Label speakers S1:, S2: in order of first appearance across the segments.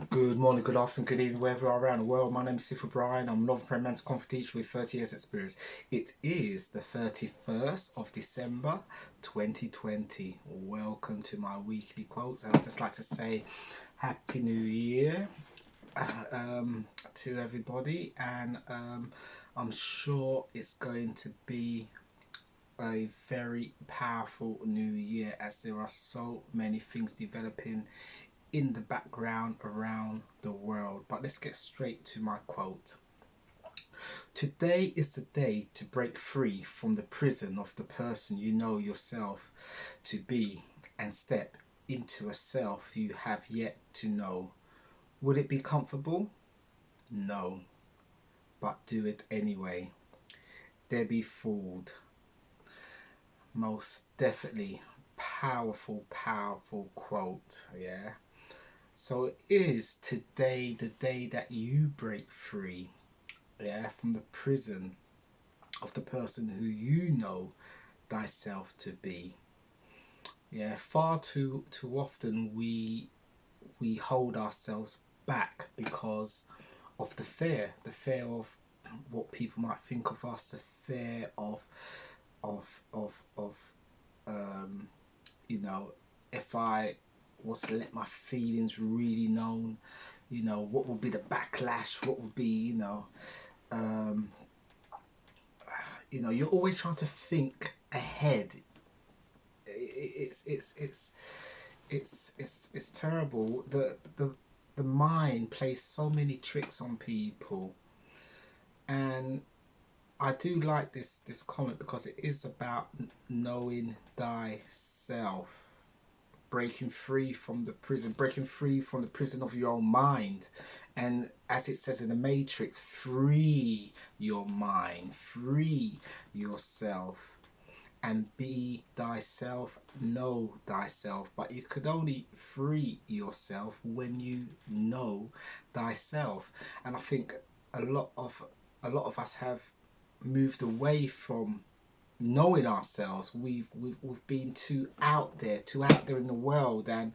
S1: Good morning, good afternoon, good evening, wherever you are around the world. My name is Sifu Bryan. I'm a novel mental conflict teacher with 30 years experience. It is the 31st of December 2020. Welcome to my weekly quotes. And I'd just like to say Happy New Year to everybody. And I'm sure it's going to be a very powerful new year as there are so many things developing in the background around the world. But let's get straight to my quote. Today is the day to break free from the prison of the person you know yourself to be and step into a self you have yet to know. Would it be comfortable? No, but do it anyway. Debbie Ford. Most definitely powerful quote, yeah. So it is today the day that you break free, yeah, from the prison of the person who you know thyself to be. Yeah, far too often we hold ourselves back because of the fear of what people might think of us, the fear of um, you know, if I was to let my feelings really known, what would be the backlash? What would be, um, you're always trying to think ahead. It's terrible. The mind plays so many tricks on people, and I do like this comment because it is about knowing thyself, breaking free from the prison of your own mind. And as it says in the Matrix, free your mind, free yourself, and be thyself, know thyself. But you could only free yourself when you know thyself. And I think a lot of us have moved away from knowing ourselves. We've been too out there in the world. And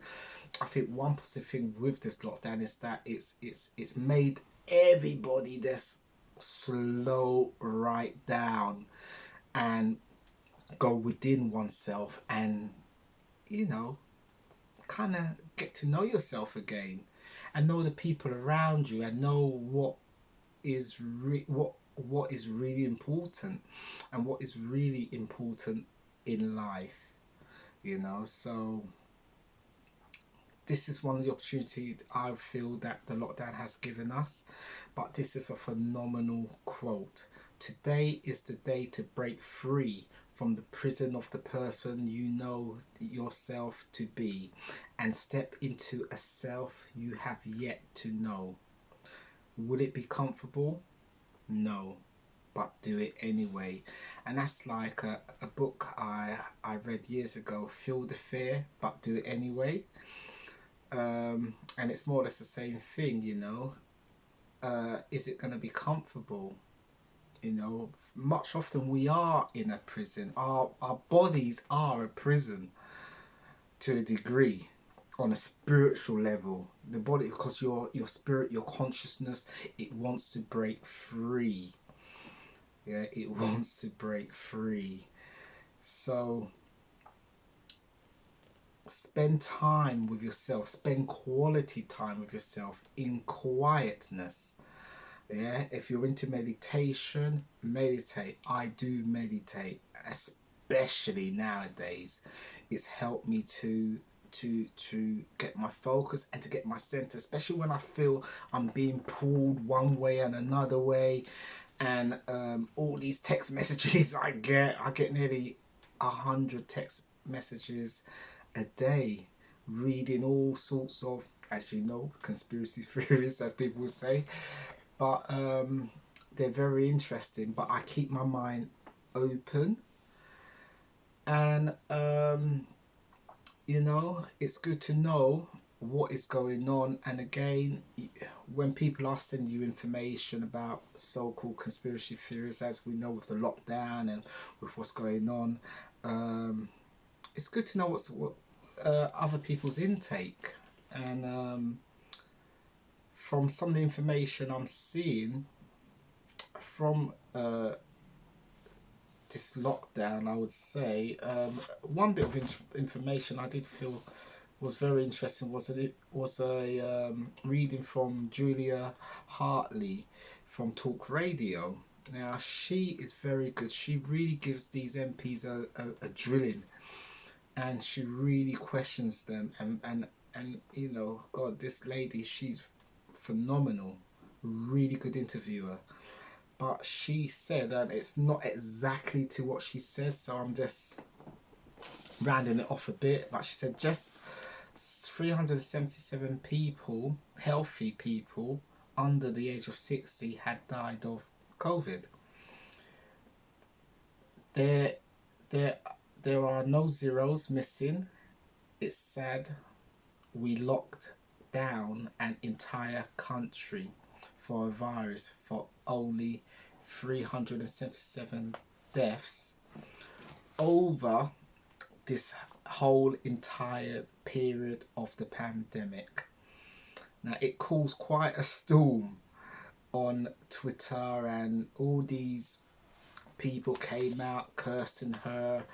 S1: I think one positive thing with this lockdown is that it's made everybody just slow right down and go within oneself, and you know kind of get to know yourself again and know the people around you and know what is really important and what is really important in life. So this is one of the opportunities I feel that the lockdown has given us. But this is a phenomenal quote. Today is the day to break free from the prison of the person you know yourself to be and step into a self you have yet to know. Will it be comfortable? No, but do it anyway. And that's like a book I read years ago, Feel the Fear, but do it anyway. And it's more or less the same thing, is it going to be comfortable? Much often we are in a prison. Our bodies are a prison to a degree, on a spiritual level. The body, because your spirit, your consciousness, it wants to break free. Yeah, it wants to break free. So spend time with yourself, spend quality time with yourself in quietness. Yeah, if you're into meditation, meditate. I do meditate, especially nowadays. It's helped me to get my focus and to get my center, especially when I feel I'm being pulled one way and another way. And all these text messages I get nearly 100 text messages a day, reading all sorts of, as you know, conspiracy theories, as people would say. But they're very interesting. But I keep my mind open, and it's good to know what is going on. And again, when people are sending you information about so-called conspiracy theories, as we know with the lockdown and with what's going on, it's good to know what other people's intake. And from some of the information I'm seeing from this lockdown, I would say one bit of information I did feel was very interesting was a reading from Julia Hartley from Talk Radio. Now she is very good. She really gives these MPs a drilling, and she really questions them. And you know, God, this lady, she's phenomenal. Really good interviewer. But she said that it's not exactly to what she says, so I'm just rounding it off a bit. But she said just 377 people, healthy people under the age of 60, had died of COVID. There are no zeros missing. It's sad. We locked down an entire country for a virus for only 377 deaths over this whole entire period of the pandemic. Now it caused quite a storm on Twitter, and all these people came out cursing her.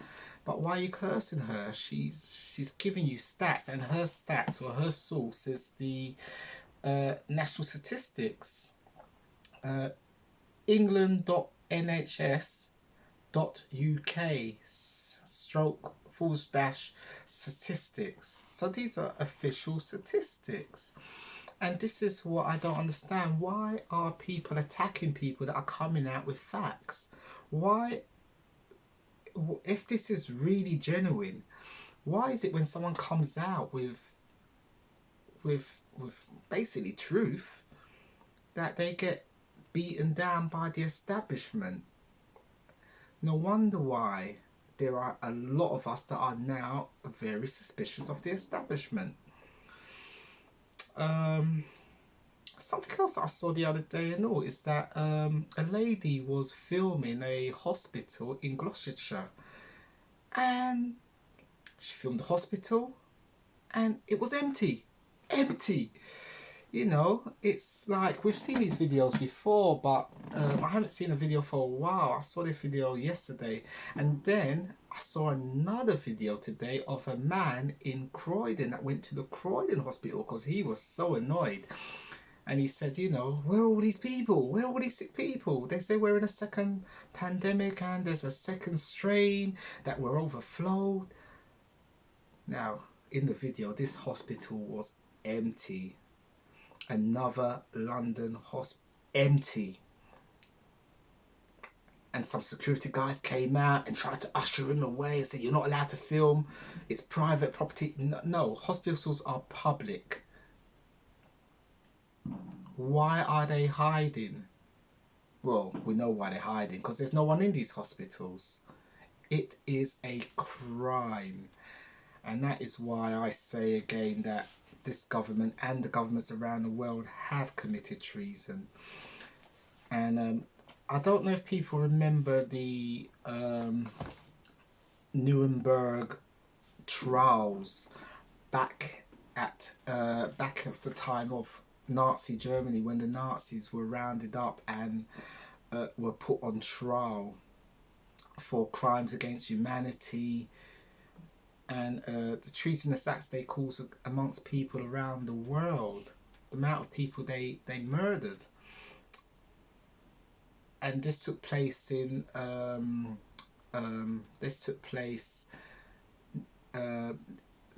S1: But why are you cursing her? She's giving you stats, and her stats, or her source, is the National Statistics, england.nhs.uk/statistics. So these are official statistics. And this is what I don't understand. Why are people attacking people that are coming out with facts? Why, if this is really genuine, why is it when someone comes out with basically truth, that they get beaten down by the establishment? No wonder why there are a lot of us that are now very suspicious of the establishment. Something else that I saw the other day and all is that a lady was filming a hospital in Gloucestershire, and she filmed the hospital and it was empty. You know, it's like, we've seen these videos before, but I haven't seen a video for a while. I saw this video yesterday, and then I saw another video today of a man in Croydon that went to the Croydon hospital because he was so annoyed. And he said, you know, where are all these people? Where are all these sick people? They say we're in a second pandemic and there's a second strain, that we're overflowed. Now, in the video, this hospital was empty. Another London hospital, empty. And some security guys came out and tried to usher him away and said, you're not allowed to film, it's private property. No, hospitals are public. Why are they hiding? Well, we know why they're hiding, because there's no one in these hospitals. It is a crime. And that is why I say again that this government and the governments around the world have committed treason. And I don't know if people remember the Nuremberg Trials back at the time of Nazi Germany, when the Nazis were rounded up and were put on trial for crimes against humanity, and the treasonous acts they caused amongst people around the world, the amount of people they murdered. And this took place in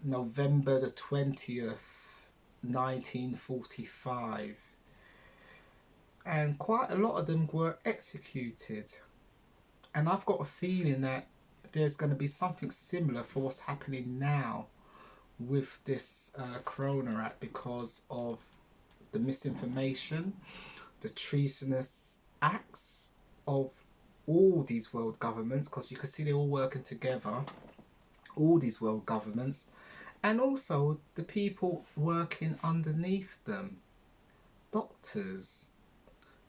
S1: November the 20th, 1945, and quite a lot of them were executed. And I've got a feeling that there's going to be something similar for what's happening now with this Corona Act, because of the misinformation, the treasonous acts of all these world governments, because you can see they're all working together, all these world governments, and also the people working underneath them, doctors,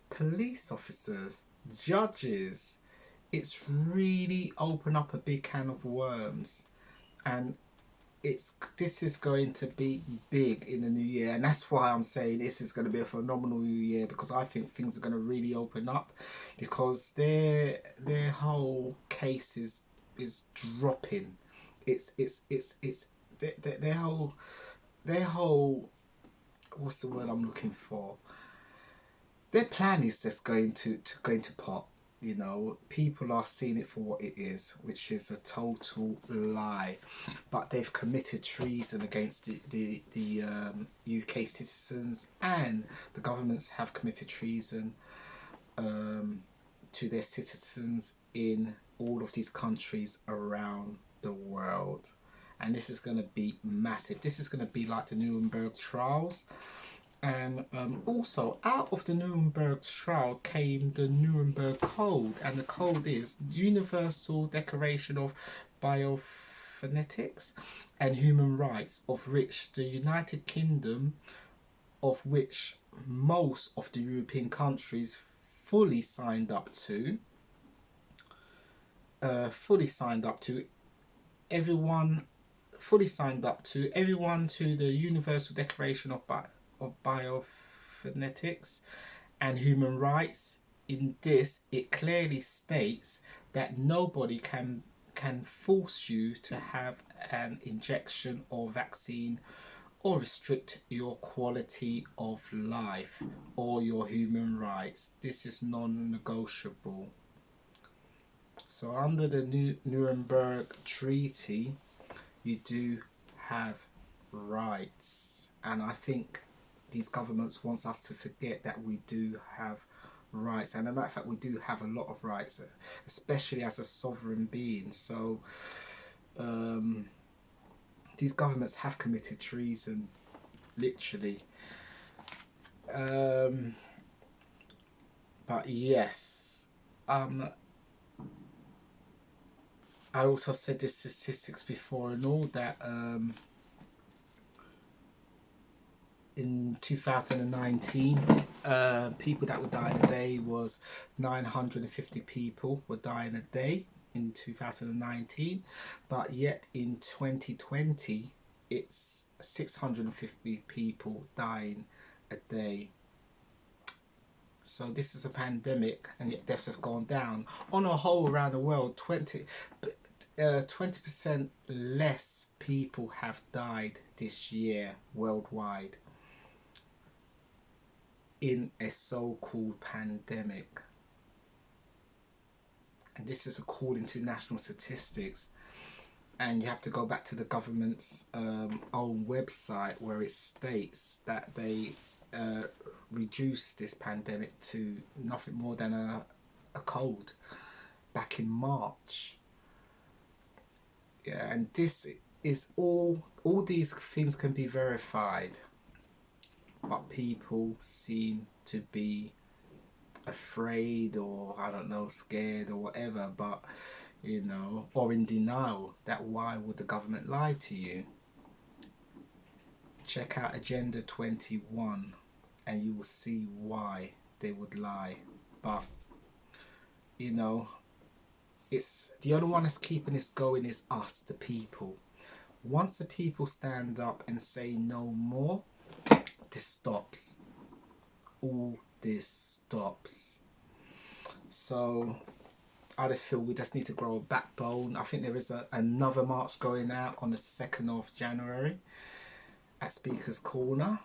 S1: police officers, judges. It's really opened up a big can of worms. And this is going to be big in the new year, and that's why I'm saying this is going to be a phenomenal new year, because I think things are going to really open up, because their whole case is dropping. It's their whole what's the word I'm looking for? Their plan is just going to pop. You know, people are seeing it for what it is, which is a total lie. But they've committed treason against the UK citizens, and the governments have committed treason to their citizens in all of these countries around the world. And this is going to be massive. This is going to be like the Nuremberg Trials. And also, out of the Nuremberg trial came the Nuremberg Code, and the code is Universal Declaration of Biophonetics and Human Rights, of which the United Kingdom, of which most of the European countries fully signed up to, everyone fully signed up to, everyone to the Universal Declaration of Biophonetics and Human Rights. In this, it clearly states that nobody can force you to have an injection or vaccine, or restrict your quality of life or your human rights. This is non-negotiable. So under the Nuremberg Treaty, you do have rights, and I think these governments wants us to forget that we do have rights, and as a matter of fact we do have a lot of rights, especially as a sovereign being. So these governments have committed treason, literally. But yes, I also said the statistics before and all, that in 2019, people that were dying a day was 950 people were dying a day in 2019, but yet in 2020 it's 650 people dying a day. So this is a pandemic, and yet deaths have gone down on a whole around the world. 20% less people have died this year worldwide in a so-called pandemic. And this is according to national statistics. And you have to go back to the government's own website, where it states that they reduced this pandemic to nothing more than a cold back in March. Yeah, and this is all these things can be verified, but people seem to be afraid, or I don't know, scared or whatever, but you know, or in denial. That why would the government lie to you? Check out Agenda 21 and you will see why they would lie. But you know, it's the only one that's keeping this going is us, the people. Once the people stand up and say no more, this stops. All this stops. So I just feel we just need to grow a backbone. I think there is another march going out on the 2nd of January at Speaker's Corner,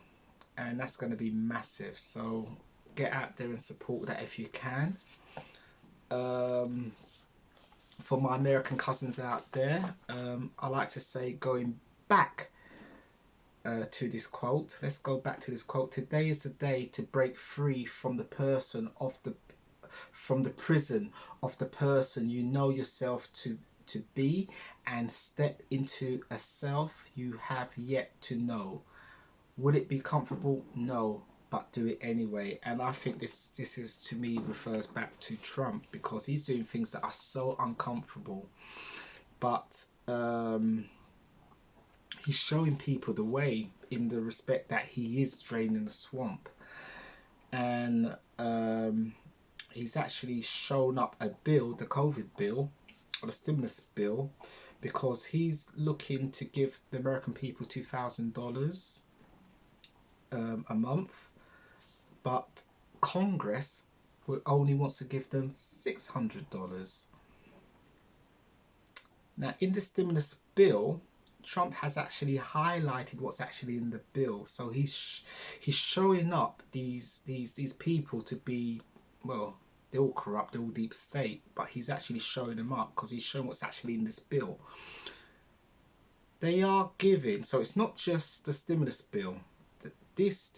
S1: and that's going to be massive. So get out there and support that if you can. For my American cousins out there, I like to say, going back to this quote. Let's go back to this quote. Today is the day to break free from the prison of the person you know yourself to be, and step into a self you have yet to know. Will it be comfortable? No, but do it anyway. And I think this is, to me, refers back to Trump, because he's doing things that are so uncomfortable, but he's showing people the way, in the respect that he is draining the swamp. And he's actually shown up a bill, the COVID bill, or the stimulus bill, because he's looking to give the American people $2,000 a month, but Congress only wants to give them $600. Now, in the stimulus bill, Trump has actually highlighted what's actually in the bill. So he's showing up these people to be, well, they're all corrupt, they're all deep state, but he's actually showing them up because he's showing what's actually in this bill. They are giving, so it's not just the stimulus bill. These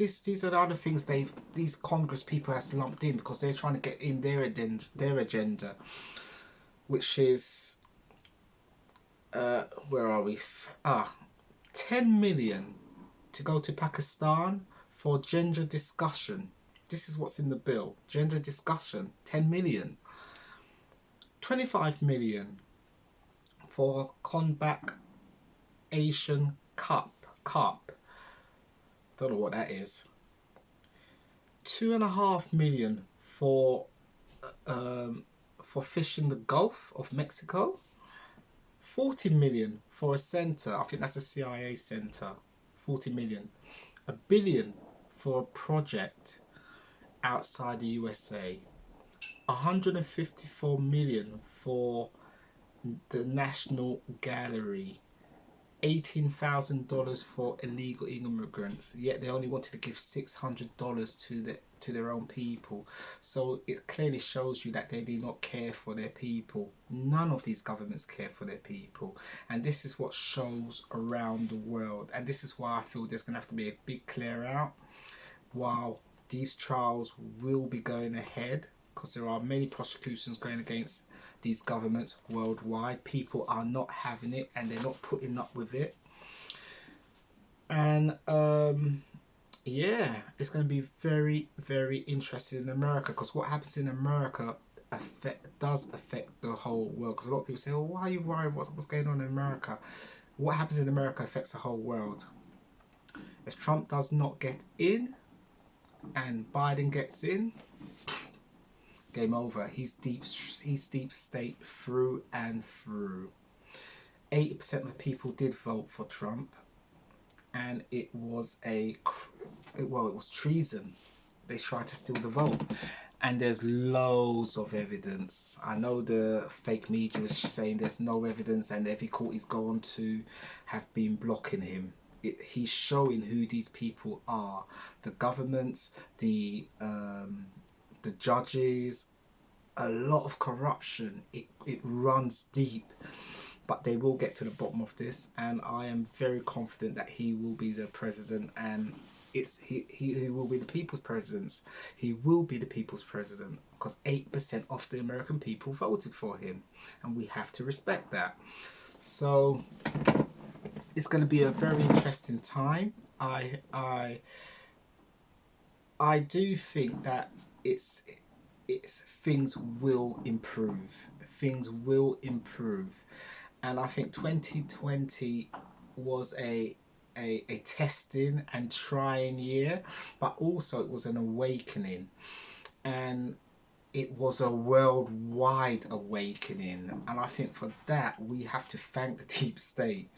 S1: are the other things these Congress people has lumped in because they're trying to get in their agenda, which is where are we? 10 million to go to Pakistan for gender discussion. This is what's in the bill. Gender discussion, 10 million. 25 million for combat Asian Cup. Don't know what that is. 2.5 million for fishing the Gulf of Mexico. 40 million for a center. I think that's a CIA center. 40 million. $1 billion for a project outside the USA. 154 million for the National Gallery. $18,000 for illegal immigrants, yet they only wanted to give $600 to their own people. So it clearly shows you that they do not care for their people. None of these governments care for their people, and this is what shows around the world. And this is why I feel there's going to have to be a big clear out while these trials will be going ahead, because there are many prosecutions going against these governments worldwide. People are not having it and they're not putting up with it. And yeah, it's going to be very, very interesting in America, because what happens in America does affect the whole world. Because a lot of people say, well, why are you worried what's going on in America? What happens in America affects the whole world. If Trump does not get in and Biden gets in, game over. He's deep state through and through. 80% of the people did vote for Trump, and it was it was treason. They tried to steal the vote, and there's loads of evidence. I know the fake media is saying there's no evidence, and every court he's gone to have been blocking him. He's showing who these people are. The governments, the judges, a lot of corruption. It runs deep, but they will get to the bottom of this, and I am very confident that he will be the president, and he will be the people's president. He will be the people's president because 8% of the American people voted for him, and we have to respect that. So it's going to be a very interesting time. I do think that it's things will improve. Things will improve, and I think 2020 was a testing and trying year, but also it was an awakening, and it was a worldwide awakening. And I think for that we have to thank the deep state.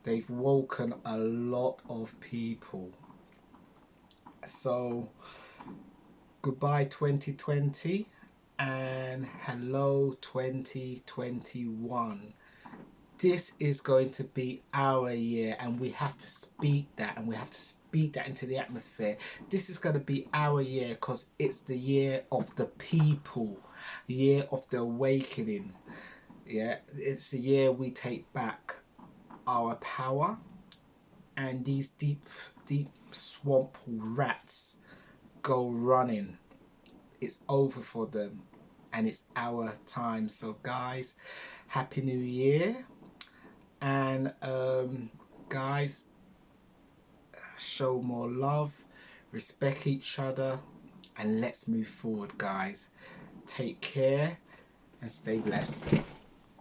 S1: They've woken a lot of people. So goodbye 2020 and hello 2021. This is going to be our year, and we have to speak that, and we have to speak that into the atmosphere. This is going to be our year because it's the year of the people, the year of the awakening. Yeah, it's the year we take back our power, and these deep swamp rats go running. It's over for them, and it's our time. So guys, happy new year, and guys, show more love, respect each other, and let's move forward, guys. Take care and stay blessed.